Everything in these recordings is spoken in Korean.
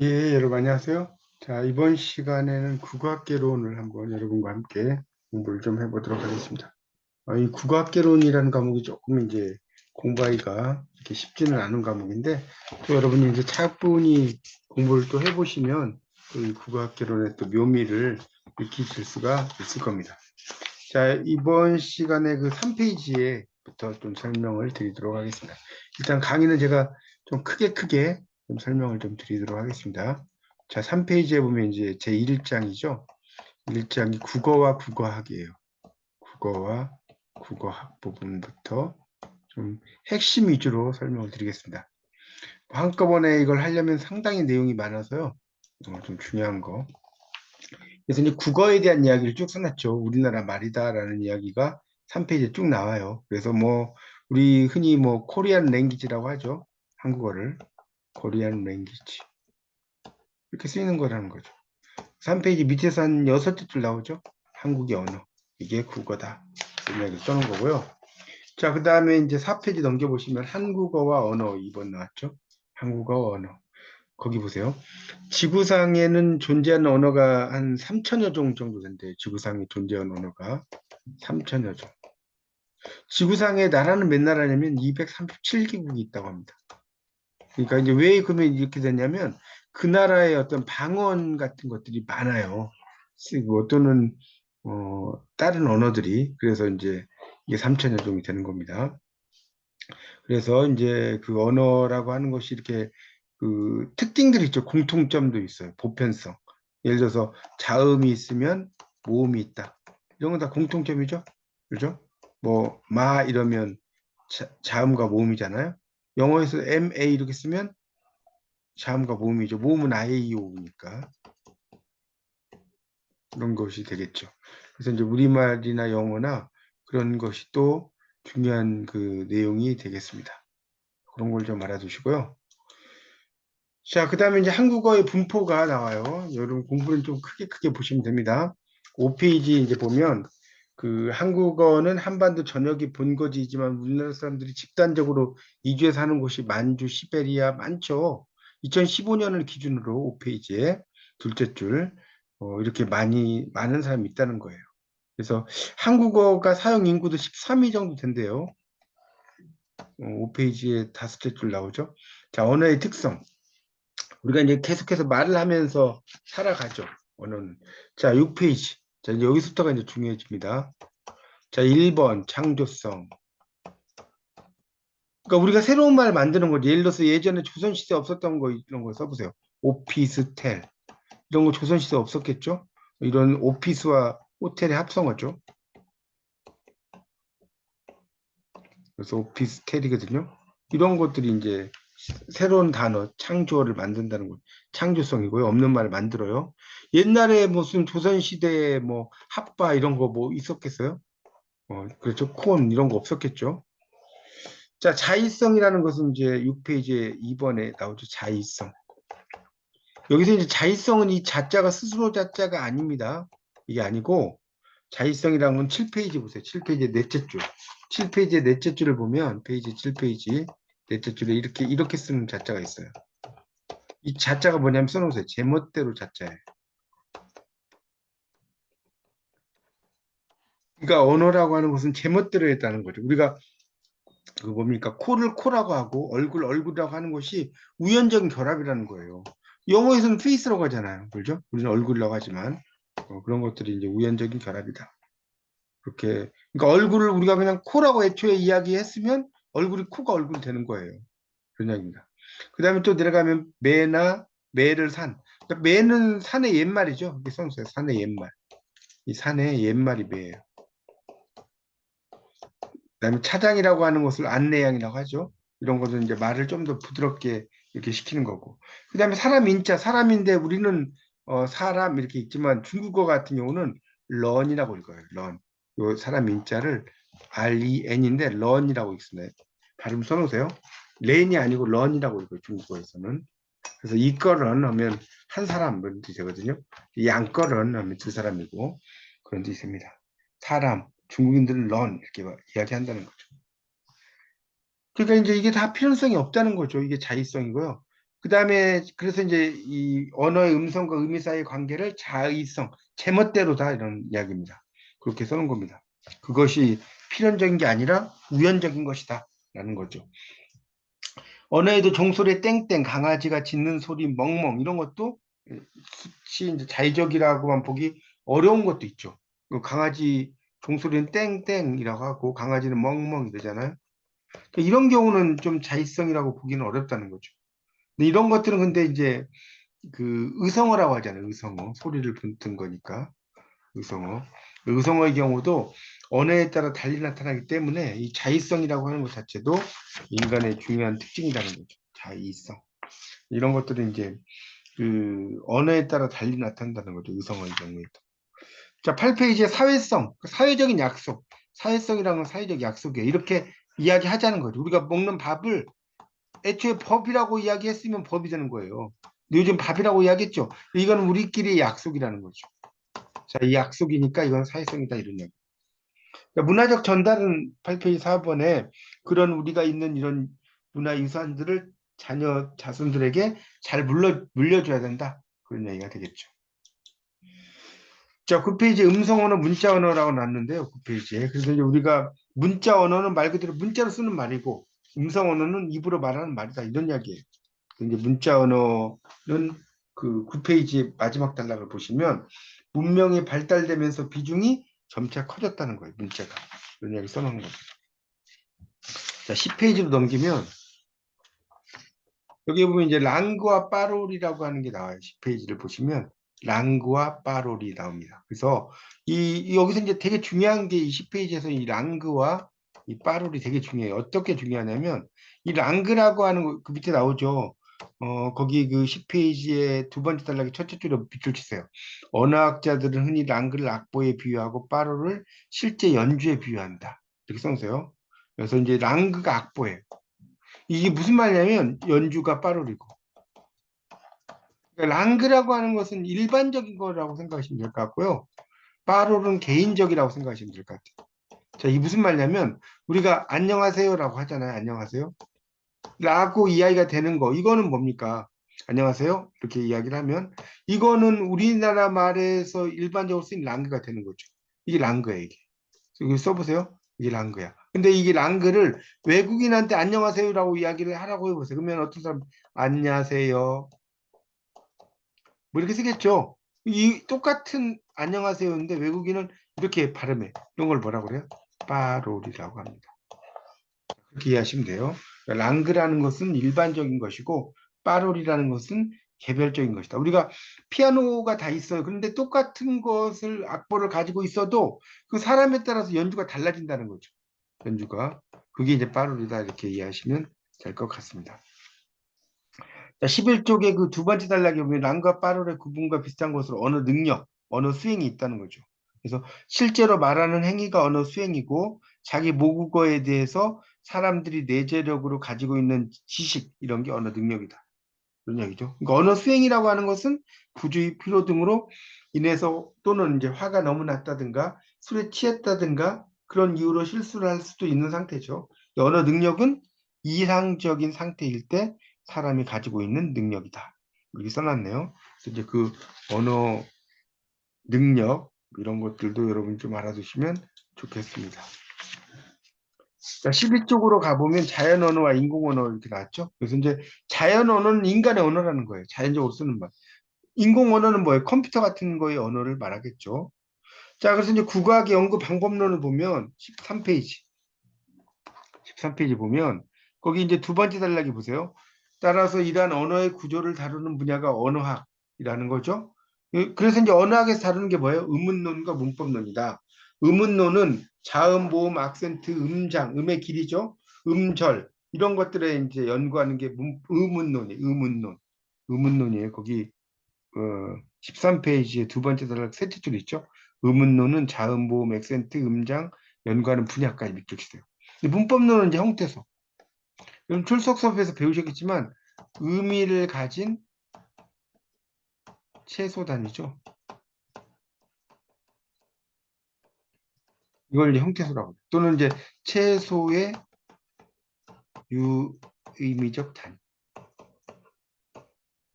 예, 여러분 안녕하세요. 자, 이번 시간에는 국어학개론을 한번 여러분과 함께 공부를 좀 해보도록 하겠습니다. 이 국어학개론이라는 과목이 조금 이제 공부하기가 이렇게 쉽지는 않은 과목인데, 또 여러분이 이제 차분히 공부를 또 해보시면 또이 국어학개론의 또 묘미를 익히실 수가 있을 겁니다. 자, 이번 시간에 그 3페이지에부터 좀 설명을 드리도록 하겠습니다. 일단 강의는 제가 좀 크게 좀 설명을 좀 드리도록 하겠습니다. 자, 3페이지에 보면 이제 제 1장이죠. 1장이 국어와 국어학이에요. 국어와 국어학 부분부터 좀 핵심 위주로 설명을 드리겠습니다. 한꺼번에 이걸 하려면 상당히 내용이 많아서요. 좀 중요한 거. 그래서 이제 국어에 대한 이야기를 쭉 써놨죠. 우리나라 말이다라는 이야기가 3페이지에 쭉 나와요. 그래서 뭐 우리 흔히 뭐 코리안 랭귀지라고 하죠. 한국어를 코리안 랭귀지 이렇게 쓰이는 거라는 거죠. 3페이지 밑에서 한 6줄 나오죠. 한국의 언어 이게 국어다. 이렇게 써놓은 거고요. 자, 그 다음에 이제 4페이지 넘겨보시면 한국어와 언어 2번 나왔죠. 한국어 언어 거기 보세요. 지구상에는 존재하는 언어가 한 3천여 종 정도 된대요. 지구상에 존재하는 언어가 3천여 종. 지구상의 나라는 몇 나라냐면 237개국이 있다고 합니다. 그러니까 이제 왜 그러면 이렇게 됐냐면 그 나라의 어떤 방언 같은 것들이 많아요. 쓰고 또는 다른 언어들이 그래서 이제 이게 3천여 종이 되는 겁니다. 그래서 이제 그 언어라고 하는 것이 이렇게 그 특징들이 있죠. 공통점도 있어요. 보편성. 예를 들어서 자음이 있으면 모음이 있다. 이런 건 다 공통점이죠. 그죠? 뭐, 이러면 자음과 모음이잖아요. 영어에서 MA 이렇게 쓰면 자음과 모음이죠. 모음은 IAO니까. 그런 것이 되겠죠. 그래서 이제 우리말이나 영어나 그런 것이 또 중요한 그 내용이 되겠습니다. 그런 걸 좀 알아두시고요. 자, 그 다음에 이제 한국어의 분포가 나와요. 여러분 공부는 좀 크게 보시면 됩니다. 5페이지 이제 보면 그 한국어는 한반도 전역이 본거지이지만 우리나라 사람들이 집단적으로 이주해서 사는 곳이 만주, 시베리아 많죠. 2015년을 기준으로 5페이지에 둘째 줄 이렇게 많은 사람이 있다는 거예요. 그래서 한국어가 사용 인구도 13위 정도 된대요. 5페이지에 다섯째 줄 나오죠. 자, 언어의 특성. 우리가 이제 계속해서 말을 하면서 살아가죠. 언어는. 자, 6페이지. 자, 이제 여기서부터가 이제 중요해집니다. 자, 1번 창조성. 그러니까 우리가 새로운 말 만드는 거지. 예를 들어서 예전에 조선시대 없었던 거 이런 거 써보세요. 오피스텔. 이런 거 조선시대 없었겠죠? 이런 오피스와 호텔의 합성어죠. 그래서 오피스텔이거든요. 이런 것들이 이제 새로운 단어, 창조어를 만든다는 거, 창조성이고요. 없는 말을 만들어요. 옛날에 무슨 조선시대에 뭐 핫바 이런 거 뭐 있었겠어요? 그렇죠. 콘 이런 거 없었겠죠. 자, 자의성이라는 것은 이제 6페이지에 2번에 나오죠. 자의성. 여기서 이제 자의성은 이 자자가 스스로 자자가 아닙니다. 이게 아니고 자의성이라는 건 7페이지 보세요. 7페이지 넷째 줄. 7페이지의 넷째 줄을 보면 페이지 7페이지 넷째 줄에 이렇게 쓰는 자자가 있어요. 이 자자가 뭐냐면 써놓으세요. 제멋대로 자자예요. 그러니까 언어라고 하는 것은 제멋대로 했다는 거죠. 우리가 그 뭡니까? 코를 코라고 하고 얼굴이라고 하는 것이 우연적인 결합이라는 거예요. 영어에서는 페이스라고 하잖아요. 그렇죠? 우리는 얼굴이라고 하지만 그런 것들이 이제 우연적인 결합이다. 그렇게 그러니까 얼굴을 우리가 그냥 코라고 애초에 이야기했으면 얼굴이 코가 얼굴이 되는 거예요. 그런 이야기입니다. 그 다음에 또 내려가면 매를 산. 그러니까 매는 산의 옛말이죠. 이게 써놓으세요. 산의 옛말. 이 산의 옛말이 매예요. 그다음에 차장이라고 하는 것을 안내양이라고 하죠. 이런 것은 이제 말을 좀 더 부드럽게 이렇게 시키는 거고. 그다음에 사람 인자, 사람인데 우리는 사람 이렇게 있지만 중국어 같은 경우는 런이라고 읽어요. 런. 요 사람 인자를 REN인데 런이라고 읽습니다. 발음 써놓으세요. 렌이 아니고 런이라고 읽어요. 중국어에서는. 그래서 이거런 하면 한 사람 그런 뜻이거든요. 양거런 하면 두 사람이고 그런 뜻입니다. 사람, 중국인들은 런 이렇게 이야기한다는 거죠. 그러니까 이제 이게 다 필연성이 없다는 거죠. 이게 자의성이고요. 그 다음에 그래서 이제 이 언어의 음성과 의미 사이의 관계를 자의성, 제멋대로다 이런 이야기입니다. 그렇게 써놓은 겁니다. 그것이 필연적인 게 아니라 우연적인 것이다 라는 거죠. 언어에도 종소리 땡땡, 강아지가 짖는 소리 멍멍 이런 것도 수치 이제 자의적이라고만 보기 어려운 것도 있죠. 그 강아지 종소리는 땡땡이라고 하고 강아지는 멍멍 이러잖아요. 이런 경우는 좀 자의성이라고 보기는 어렵다는 거죠. 근데 이런 것들은 근데 이제 그 의성어라고 하잖아요. 의성어. 소리를 든 거니까. 의성어. 의성어의 경우도 언어에 따라 달리 나타나기 때문에 이 자의성이라고 하는 것 자체도 인간의 중요한 특징이라는 거죠. 자의성. 이런 것들은 이제 그 언어에 따라 달리 나타난다는 거죠. 의성어의 경우에도. 자, 8페이지에 사회성, 사회적인 약속. 사회성이라는 건 사회적 약속이에요. 이렇게 이야기하자는 거죠. 우리가 먹는 밥을 애초에 법이라고 이야기했으면 법이 되는 거예요. 요즘 밥이라고 이야기했죠. 이건 우리끼리의 약속이라는 거죠. 자, 이 약속이니까 이건 사회성이다 이런 이야기. 그러니까 문화적 전달은 8페이지 4번에 그런 우리가 있는 이런 문화유산들을 자녀 자손들에게 잘 물려줘야 된다. 그런 얘기가 되겠죠. 자, 9페이지 음성 언어, 문자 언어라고 놨는데요. 9페이지에. 그래서 이제 우리가 문자 언어는 말 그대로 문자로 쓰는 말이고 음성 언어는 입으로 말하는 말이다. 이런 이야기예요. 이제 문자 언어는 그 9페이지 마지막 단락을 보시면 문명이 발달되면서 비중이 점차 커졌다는 거예요. 문자가. 이런 이야기 써놓은 거죠. 자, 10페이지로 넘기면 여기 보면 이제 랑그와 빠롤이라고 하는 게 나와요. 10페이지를 보시면 랑그와 빠롤이 나옵니다. 그래서 여기서 이제 되게 중요한 게 이 10페이지에서 이 랑그와 이 빠롤이 되게 중요해요. 어떻게 중요하냐면 이 랑그라고 하는 거 그 밑에 나오죠. 거기 그 10페이지의 두 번째 단락의 첫째 줄에 밑줄 치세요. 언어학자들은 흔히 랑그를 악보에 비유하고 빠롤을 실제 연주에 비유한다. 이렇게 써놓으세요. 그래서 이제 랑그가 악보예요. 이게 무슨 말이냐면 연주가 빠르리고 그러니까 랑그라고 하는 것은 일반적인 거라고 생각하시면 될 것 같고요. 빠롤은 개인적이라고 생각하시면 될 것 같아요. 자, 이게 무슨 말이냐면 우리가 안녕하세요라고 하잖아요. 안녕하세요. 라고 이야기가 되는 거. 이거는 뭡니까? 안녕하세요. 이렇게 이야기를 하면 이거는 우리나라 말에서 일반적으로 쓰인 랑그가 되는 거죠. 이게 랑그예요, 이게. 여기 써보세요. 이게 랑그야. 근데 이게 랑그를 외국인한테 안녕하세요라고 이야기를 하라고 해보세요. 그러면 어떤 사람 안녕하세요. 뭐 이렇게 쓰겠죠. 이 똑같은 안녕하세요인데 외국인은 이렇게 발음해. 이런 걸 뭐라고 그래요? 빠롤이라고 합니다. 그렇게 이해하시면 돼요. 그러니까 랑그라는 것은 일반적인 것이고 빠롤이라는 것은 개별적인 것이다. 우리가 피아노가 다 있어요. 그런데 똑같은 것을 악보를 가지고 있어도 그 사람에 따라서 연주가 달라진다는 거죠. 연주가. 그게 이제 빠롤이다 이렇게 이해하시면 될 것 같습니다. 자, 11쪽에 그 두 번째 단락에 보면 랑과 빠롤의 구분과 비슷한 것으로 언어 능력, 언어 수행이 있다는 거죠. 그래서 실제로 말하는 행위가 언어 수행이고 자기 모국어에 대해서 사람들이 내재력으로 가지고 있는 지식 이런 게 언어 능력이다. 그런 얘기죠. 그러니까 언어 수행이라고 하는 것은 부주의, 피로 등으로 인해서 또는 이제 화가 너무 났다든가 술에 취했다든가 그런 이유로 실수를 할 수도 있는 상태죠. 언어 능력은 이상적인 상태일 때 사람이 가지고 있는 능력이다. 이렇게 써놨네요. 그래서 이제 그 언어 능력 이런 것들도 여러분 좀 알아두시면 좋겠습니다. 자, 12쪽으로 가보면 자연 언어와 인공 언어 이렇게 나왔죠. 그래서 이제 자연 언어는 인간의 언어라는 거예요. 자연적으로 쓰는 말. 인공 언어는 뭐예요? 컴퓨터 같은 거의 언어를 말하겠죠. 자, 그래서 이제 국어학의 연구 방법론을 보면 13페이지. 13페이지 보면 거기 이제 두 번째 단락이 보세요. 따라서 이러한 언어의 구조를 다루는 분야가 언어학이라는 거죠. 그래서 이제 언어학에서 다루는 게 뭐예요? 의문론과 문법론이다. 의문론은 자음, 모음, 악센트, 음장, 음의 길이죠. 음절 이런 것들에 이제 연구하는 게 의문론이에요. 의문론. 의문론이에요. 거기 13페이지에 두 번째 단락 셋째 줄 있죠. 의문론은 자음, 모음, 액센트, 음장 연구하는 분야까지 밑줄 치세요. 문법론은 이제 형태소. 그럼 출석 수업에서 배우셨겠지만 의미를 가진 채소 단위죠. 이걸 이제 형태소라고 해요. 또는 이제 채소의 유의미적 단위.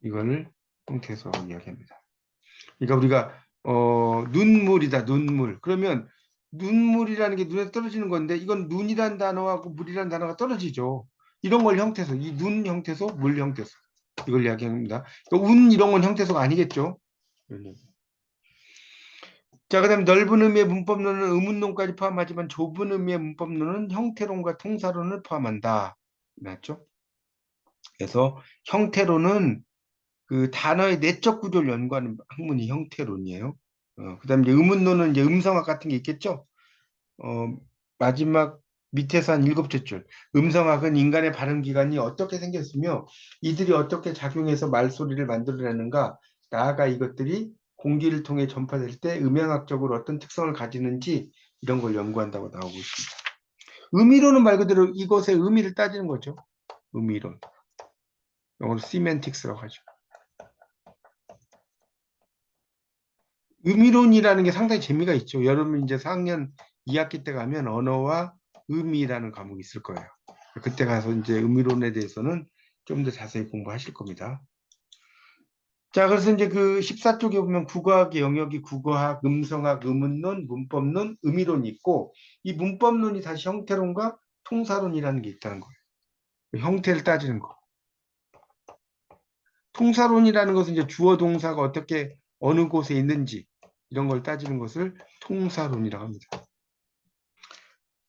이거를 형태소 이야기합니다. 그러니까 우리가 눈물이다, 눈물. 그러면 눈물이라는 게 눈에 떨어지는 건데 이건 눈이란 단어하고 물이란 단어가 떨어지죠. 이런 걸 형태소, 이 눈 형태소, 물 형태소. 이걸 이야기합니다. 그러니까 운 이런 건 형태소가 아니겠죠. 자, 그다음 넓은 의미의 문법론은 의문론까지 포함하지만 좁은 의미의 문법론은 형태론과 통사론을 포함한다. 맞죠? 그래서 형태론은 그 단어의 내적 구조를 연구하는 학문이 형태론이에요. 그다음 이제 의문론은 이제 음성학 같은 게 있겠죠. 어, 마지막 밑에서 한 일곱 째 줄. 음성학은 인간의 발음 기관이 어떻게 생겼으며 이들이 어떻게 작용해서 말소리를 만들어내는가, 나아가 이것들이 공기를 통해 전파될 때 음향학적으로 어떤 특성을 가지는지 이런 걸 연구한다고 나오고 있습니다. 의미론은 말 그대로 이것의 의미를 따지는 거죠. 의미론. 이걸 시멘틱스라고 하죠. 의미론이라는 게 상당히 재미가 있죠. 여러분 이제 4학년 2학기 때 가면 언어와 의미라는 과목이 있을 거예요. 그때 가서 이제 의미론에 대해서는 좀 더 자세히 공부하실 겁니다. 자, 그래서 이제 그 14쪽에 보면 국어학의 영역이 국어학, 음성학, 의문론, 문법론, 의미론이 있고 이 문법론이 다시 형태론과 통사론이라는 게 있다는 거예요. 형태를 따지는 거. 통사론이라는 것은 이제 주어 동사가 어떻게 어느 곳에 있는지 이런 걸 따지는 것을 통사론이라고 합니다.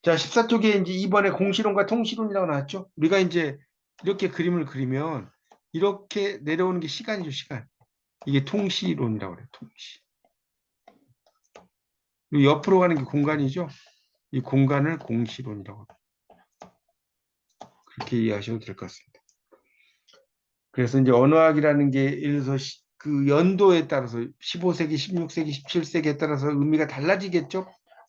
자, 14쪽에 이제 이번에 공시론과 통시론이라고 나왔죠? 우리가 이제 이렇게 그림을 그리면 이렇게 내려오는 게 시간이죠, 시간. 이게 통시론이라고 그래요, 통시. 그리고 옆으로 가는 게 공간이죠? 이 공간을 공시론이라고 해요. 그렇게 이해하셔도 될 것 같습니다. 그래서 이제 언어학이라는 게 예를 들어서 그 연도에 따라서 15세기, 16세기, 17세기에 따라서 의미가 달라지겠죠?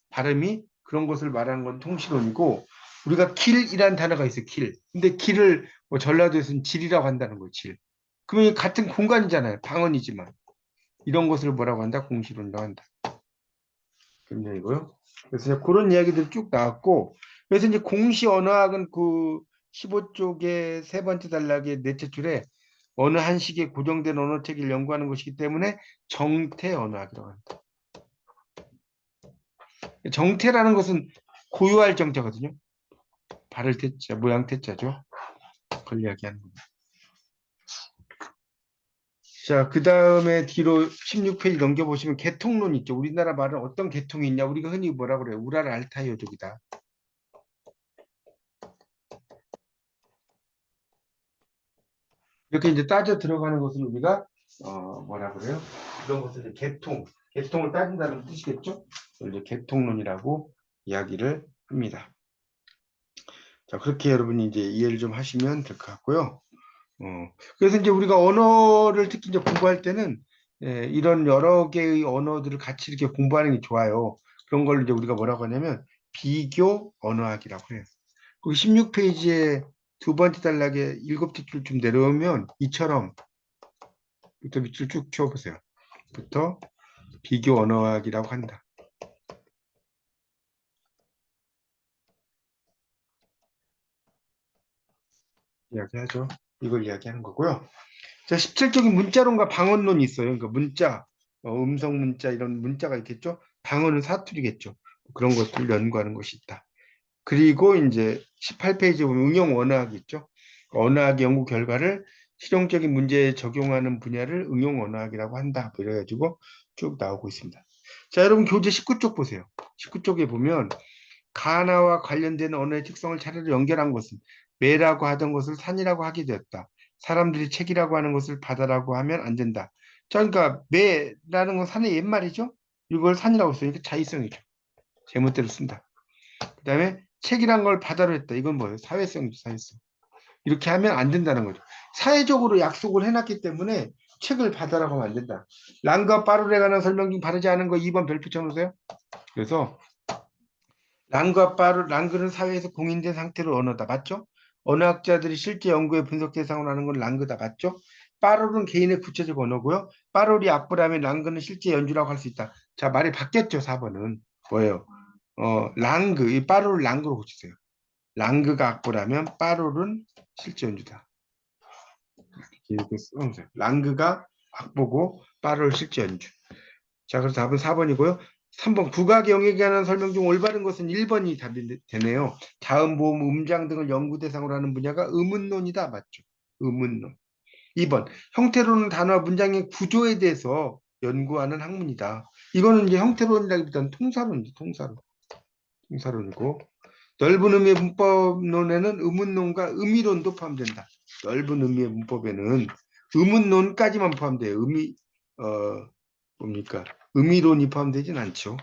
발음이 그런 것을 말하는 건 통시론이고 우리가 길이란 단어가 있어요. 길. 근데 길을 뭐 전라도에서는 질이라고 한다는 거예요. 질. 그러면 같은 공간이잖아요. 방언이지만 이런 것을 뭐라고 한다? 공시론이라고 한다. 굉장히고요. 그래서 이제 그런 이야기들이 쭉 나왔고 그래서 이제 공시 언어학은 그 15쪽의 세 번째 단락의 넷째 줄에 어느 한식의 고정된 언어체계를 연구하는 것이기 때문에 정태 언어학이라고 합니다. 정태라는 것은 고유할 정자거든요. 발을 태자, 모양 태자죠. 그걸 이야기하는 겁니다. 자, 그 다음에 뒤로 16페이지 넘겨보시면 계통론 있죠. 우리나라 말은 어떤 계통이 있냐. 우리가 흔히 뭐라 그래요? 우랄 알타이어족이다. 이렇게 이제 따져 들어가는 것을 우리가 뭐라 그래요? 그런 것을 이제 계통을 따진다는 뜻이겠죠? 그걸 이제 계통론이라고 이야기를 합니다. 자, 그렇게 여러분이 이제 이해를 좀 하시면 될 것 같고요. 그래서 이제 우리가 언어를 특히 이제 공부할 때는 이런 여러 개의 언어들을 같이 이렇게 공부하는 게 좋아요. 그런 걸 이제 우리가 뭐라고 하냐면 비교 언어학이라고 해요. 그 16페이지에 두 번째 단락에 일곱 줄 좀 내려오면 이처럼 부터 밑줄 쭉 쳐보세요. 부터 비교 언어학이라고 한다. 이야기하죠. 이걸 이야기하는 거고요. 자, 17쪽인 문자론과 방언론이 있어요. 그러니까 문자, 음성 문자 이런 문자가 있겠죠. 방언은 사투리겠죠. 그런 것들 연구하는 것이 있다. 그리고 이제 18페이지에 보면 응용 언어학이 있죠. 언어학 연구 결과를 실용적인 문제에 적용하는 분야를 응용 언어학이라고 한다. 뭐 이래가지고 쭉 나오고 있습니다. 자, 여러분 교재 19쪽 보세요. 19쪽에 보면 가나와 관련된 언어의 특성을 차례로 연결한 것은 매라고 하던 것을 산이라고 하게 되었다. 사람들이 책이라고 하는 것을 바다라고 하면 안 된다. 자, 그러니까 매라는 건 산의 옛말이죠. 이걸 산이라고 써요. 이게 자의성이죠. 제멋대로 쓴다. 그 다음에 책이란 걸 바다로 했다. 이건 뭐예요? 사회성이죠, 사회성. 이렇게 하면 안 된다는 거죠. 사회적으로 약속을 해놨기 때문에 책을 바다라고 하면 안 된다. 랑과 빠룰에 관한 설명 중 바르지 않은 거 2번 별표 쳐놓으세요. 그래서 랑과 빠룰, 랑그는 사회에서 공인된 상태로 언어다. 맞죠? 언어학자들이 실제 연구의 분석 대상으로 하는 건 랑그다. 맞죠? 빠룰은 개인의 구체적 언어고요. 빠룰이 악보라면 랑그는 실제 연주라고 할 수 있다. 자, 말이 바뀌었죠, 4번은. 뭐예요? 랑그, 이 빠룰을 랑그로 고치세요. 랑그가 악보라면 빠룰은 실제 연주다. 이렇게 써놓으세요. 랑그가 악보고 빠를 실제 연주. 자, 그래서 답은 4번이고요. 3번 국악 영역에 관한 설명 중 올바른 것은 1번이 답이 되네요. 자음, 보음, 음장 등을 연구 대상으로 하는 분야가 의문론이다. 맞죠? 의문론. 2번 형태로는 단어와 문장의 구조에 대해서 연구하는 학문이다. 이거는 이제 형태론이라기보다는 통사론이죠. 통사론이고 넓은 의미의 문법론에는 의문론과 의미론도 포함된다. 넓은 의미의 문법에는 의문론까지만 포함돼요. 뭡니까? 의미론이 포함되진 않죠.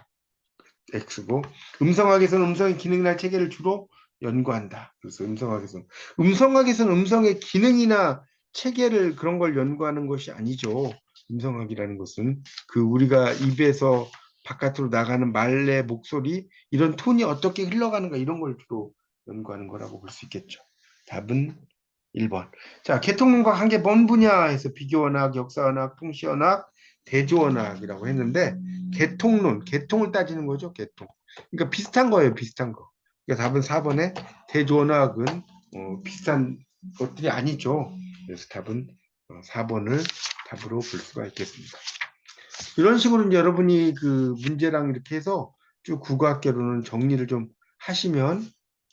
X고 음성학에서는 음성의 기능이나 체계를 주로 연구한다. 그래서 음성학에서는 음성의 기능이나 체계를 그런 걸 연구하는 것이 아니죠. 음성학이라는 것은 그 우리가 입에서 바깥으로 나가는 말의 목소리 이런 톤이 어떻게 흘러가는가 이런 걸 주로 연구하는 거라고 볼 수 있겠죠. 답은 1번. 자, 계통론과 관계 뭔 분야에서 비교원학, 역사원학, 통시원학, 대조원학이라고 했는데 계통론, 계통을 따지는 거죠, 계통. 그러니까 비슷한 거예요, 비슷한 거. 그러니까 답은 4번에 대조원학은 비슷한 것들이 아니죠. 그래서 답은 4번을 답으로 볼 수가 있겠습니다. 이런 식으로 이제 여러분이 그 문제랑 이렇게 해서 쭉 국어학개론은 정리를 좀 하시면